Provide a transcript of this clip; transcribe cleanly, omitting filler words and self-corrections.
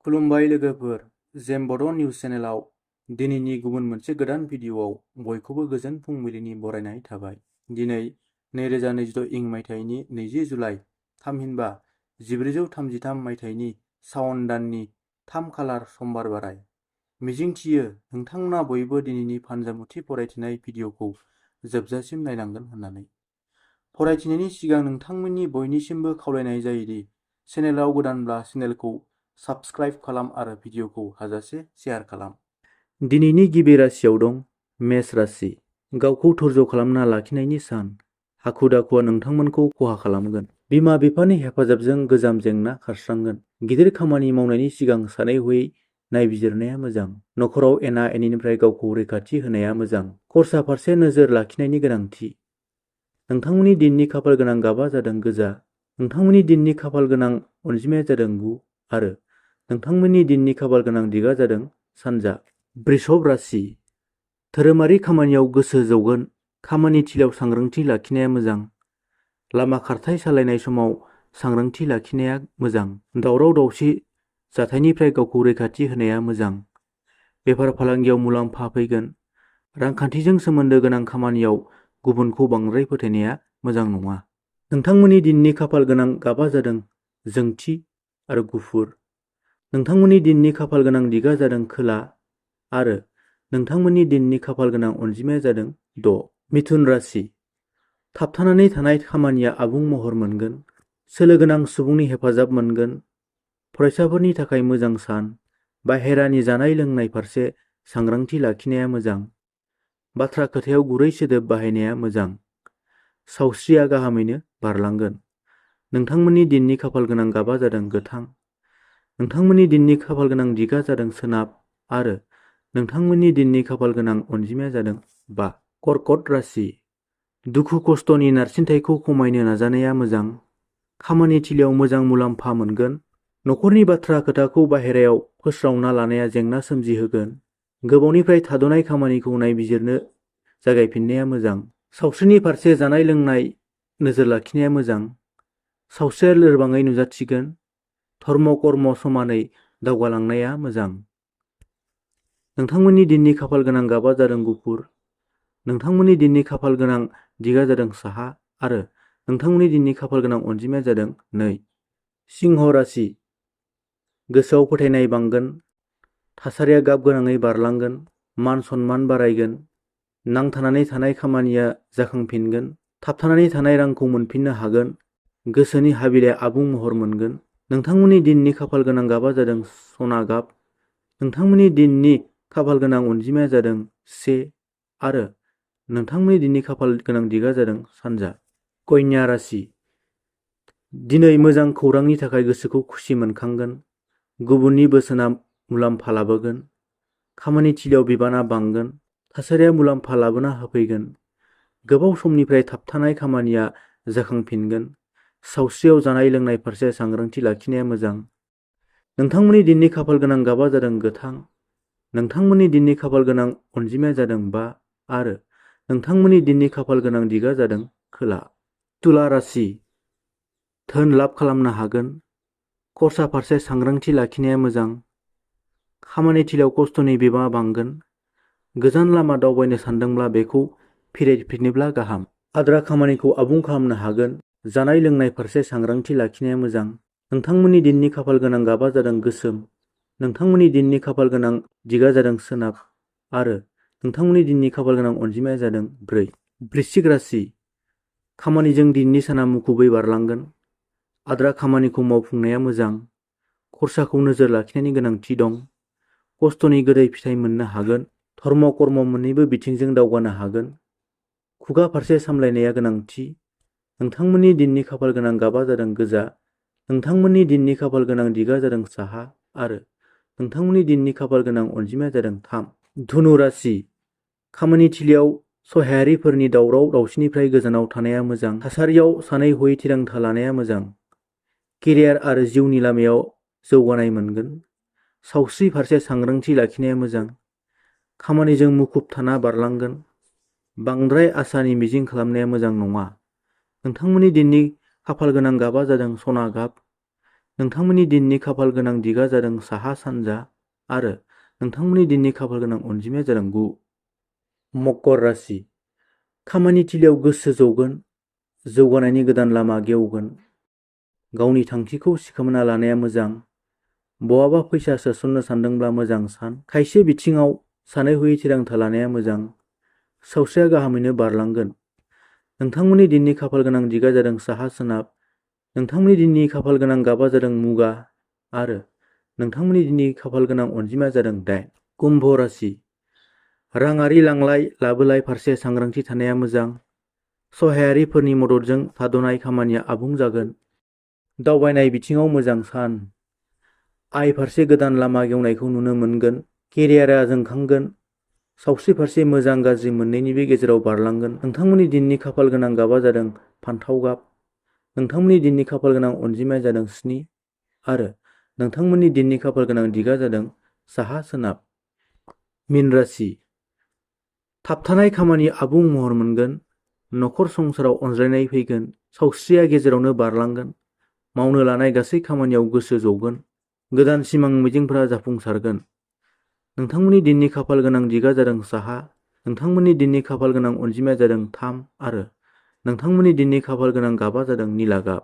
खुलुमबाय लोगोफोर, board news चेनेलाव दिनैनि गुबुन मोनसे गोदान भिडिअआव बयखौबो गोजोन फुंबिलिनि बरायनाय थाबाय। दिनै 2026 इं मायथाइनि 20 जुलाइ थामहिनबा 1433 मायथाइनि सावन दाननि 3 खालार समबार बाराय। मिजिंथियो नोंथांमोना बयबो दिनैनि फानजामुथि फरायथिनाय भिडिअखौ जोबजासिम नायलांगोन होननानै। फरायथिनायनि सिगां नोंथांमोननि बयनिसिमबो खावलायनाय जायोदि चेनेलाव गोदानब्ला चेनेलखौ साबस्क्राइब खालाम आरो भिडिअखौ हाजासे शेयार खालाम। दिनैनि गिबि राशियाव दं मेष राशि। गावखौ धैर्य खालामना लाखिनायनि सान। हाखु दाखुआ नोंथांमोनखौ खहा खालामगोन। बिमा बिफानि हेफाजाबजों गोजाम जेंना खारस्रांगोन। गिदिर खामानि मावनायनि सिगां सानै हयै नायबिजिरनाया मोजां। नखराव एना एनिनिफ्राय गावखौ रैखाथि होनाया मोजां। खरसा फारसे नोजोर लाखिनायनि गोनांथि। नोंथांमोननि दिननि खाफाल गोनां गाबा जादों गोजा। नोंथांमोननि दिननि खाफाल गोनां अनजिमाया जादों 9 आरो नोंथांमोननि दिननि खाफाल गोनां दिगा जादों सानजा। वृषभ राशि। धोरोमारि खामानियाव गोसो जौगोन। खामानि थिलियाव सांग्रांथि लाखिनाया मोजां। लामा खारथाय सालायनाय समाव सांग्रांथि लाखिनाया मोजां। दावराव दावसि जाथायनिफ्राय गावखौ रैखाथि होनाया मोजां। बेफार फालांगियाव मुलाम्फा फैगोन। रांखान्थिजों सोमोन्दो गोनां खामानियाव गुबुनखौ बांद्राय फोथायनाया मोजां नङा। नोंथांमोननि दिननि खाफाल गोनां गाबा जादों जोंथि आरो गुफुर। नोंथांमोननि दिननि खाफाल गोनां दिगा जादों खोला आरो नोंथांमोननि दिननि खाफाल गोनां अनजिमाया जादों 6। मिथुन राशि। थाबथानानै थानाय खामानिया आबुं महर मोनगोन। सोलो गोनां सुबुंनि हेफाजाब मोनगोन। फरायसाफोरनि थाखाय मोजां सान। बाहेरानि जानाय लोंनाय फारसे सांग्रांथि लाखिनाया मोजां। बाथ्रा खोथायाव गुरै सोदोब बाहायनाया मोजां। सावस्रिया गाहामैनो बारलांगोन। नोंथांमोननि दिननि खाफाल गोनां गाबा जादों गोथां। नोंथांमोननि दिननि खाफाल गोनां दिगा जादों सोनाब आरो नोंथांमोननि दिननि खाफाल गोनां अनजिमाया जादों 5। कर्कट राशि। दुखु खस्थनि नारसिनथायखौ खमायनो नाजानाया मोजां। खामानि थिलियाव मोजां मुलाम्फा मोनगोन। नखरनि बाथ्रा खोथाखौ बाहेरायाव फोस्रावना लानाया जेंना सोमजिहोगोन। गोबावनिफ्राय थाद'नाय खामानिखौ नायबिजिरनो जागायफिननाया मोजां। सावस्रिनि फारसे जानाय लोंनाय नोजोर लाखिनाया मोजां। सावस्रिया लोरबाङै नुजाथिगोन। धर्म कर्म समानै दावगालांनाया मोजां। नोंथांमोननि दिननि खाफाल गोनां गाबा जादों गुफुर। नोंथांमोननि दिननि खाफाल गोनां दिगा जादों साहा आरो नोंथांमोननि दिननि खाफाल गोनां अनजिमाया जादों 2। सिंह राशि। गोसोआव फोथायनाय बांगोन। थासारिया गाब गोनाङै बारलांगोन। मान सन्मान बारायगोन। नांथानानै थानाय खामानिया जाखांफिनगोन। थाबथानानै थानाय रांखौ मोनफिननो हागोन। गोसोनि हाबिलाया आबुं महर मोनगोन। नोंथांमोननि दिननि खाफाल गोनां गाबा जादों सना गाब। नोंथांमोननि दिननि खाफाल गोनां अनजिमाया जादों 1 आरो नोंथांमोननि दिननि खाफाल गोनां दिगा जादों सानजा। कन्या राशि। दिनै मोजां खौरांनि थाखाय गोसोखौ खुसि मोनखांगोन। गुबुननि बोसोना मुलाम्फा लाबोगोन। खामानि थिलियाव बिबाना बांगोन। थासारिया मुलाम्फा लाबोना होफैगोन। गोबाव समनिफ्राय थाबथानाय खामानिया जाखांफिनगोन। सावस्रियाव जानाय लोंनाय फारसे सांग्रांथि लाखिनाया मोजां। नोंथांमोननि दिननि खाफाल गोनां गाबा जादों गोथां। नोंथांमोननि दिननि खाफाल गोनां अनजिमाया जादों 5 आरो नोंथांमोननि दिननि खाफाल गोनां दिगा जादों खोला। तुला राशि। धोन लाब खालामनो हागोन। खरसा फारसे सांग्रांथि लाखिनाया मोजां। खामानि थिलियाव खस्थ'नि बिबाङा बांगोन। गोजान लामा दावबायनो सानदोंब्ला बेखौ फिरायफिनोब्ला गाहाम। आद्रा खामानिखौ आबुं खालामनो हागोन। जानाय लोंनाय फारसे सांग्रांथि लाखिनाया मोजां। नोंथांमोननि दिननि खाफाल गोनां गाबा जादों गोसोम। नोंथांमोननि दिननि खाफाल गोनां दिगा जादों सोनाब आरो नोंथांमोननि दिननि खाफाल गोनां अनजिमाया जादों 4। वृश्चिक राशि। खामानिजों दिननि साना मुखुबै बारलांगोन। आद्रा खामानिखौ मावफुंनाया मोजां। खरसाखौ नोजोर लाखिनायनि गोनांथि दं। खस्थ'नि गोदै फिथाइ मोननो हागोन। धर्म कर्म मोन्नैबो बिथिंजों दावगानो हागोन। खुगा फारसे सामलायनाया गोनांथि। नोंथांमोननि दिननि खाफाल गोनां गाबा जादों गोजा। नोंथांमोननि दिननि खाफाल गोनां दिगा जादों साहा आरो नोंथांमोननि दिननि खाफाल गोनां अनजिमाया जादों 3। धनु राशि। खामानि थिलियाव सहायारिफोरनि दावराव दावसिनिफ्राय गोजानाव थानाया मोजां। थासारियाव सानै हयै थिरांथा लानाया मोजां। केरियार आरो जिउनि लामायाव जौगानाय मोनगोन। सावस्रि फारसे सांग्रांथि लाखिनाया मोजां। खामानिजों मुखुब थाना बारलांगोन। बांद्राय आसानि मिजिं खालामनाया मोजां नङा। नोंथांमोननि दिननि खाफाल गोनां गाबा जादों सना गाब। नोंथांमोननि दिननि खाफाल गोनां दिगा जादों साहा सानजा आरो नोंथांमोननि दिननि खाफाल गोनां अनजिमाया जादों 9। मकर राशि। खामानि थिलियाव गोसो जौगोन, जौगानायनि गोदान लामा गेवगोन। गावनि थांखिखौ सिखोमाना लानाया मोजां। बहाबा फैसा सोसननो सानदोंब्ला मोजां सान। खायसे बिथिङाव सानै हयै थिरांथा लानाया मोजां। सावस्रिया गाहामैनो बारलांगोन। नोंथांमोननि दिननि खाफाल गोनां दिगा जादों साहा सोनाब। नोंथांमोननि दिननि खाफाल गोनां गाबा जादों मुगा आरो नोंथांमोननि दिननि खाफाल गोनां अनजिमाया जादों 8। कुम्भ राशि। राङारि लांलाय लाबोलाय फारसे सांग्रांथि थानाया मोजां। सहायारिफोरनि मददजों थाद'नाय खामानिया आबुं जागोन। दावबायनाय बिथिङाव मोजां सान। आय फारसे गोदान लामा गेवनायखौ नुनो मोनगोन। केरियारआ जोंखांगोन। सावस्रि फारसे मोजां गाज्रि मोननैनिबो गेजेराव बारलांगोन। नोंथांमोननि दिननि खाफाल गोनां गाबा जादों फान्थाव गाब। नोंथांमोननि दिननि खाफाल गोनां अनजिमाया जादों 7 आरो नोंथांमोननि दिननि खाफाल गोनां दिगा जादों साहा सोनाब। मीन राशि। थाबथानाय खामानि आबुं महर मोनगोन। नखर संसाराव अनज्लायनाय फैगोन। सावस्रिया गेजेरावनो बारलांगोन। मावनो लानाय गासै खामानियाव गोसो जौगोन। गोदान सिमां मिजिंफोरा जाफुंसारगोन। नोंथांमोननि दिननि खाफाल गोनां दिगा जादों साहा। नोंथांमोननि दिननि खाफाल गोनां अनजिमाया जादों 3 आरो नोंथांमोननि दिननि खाफाल गोनां गाबा जादों निला गाब।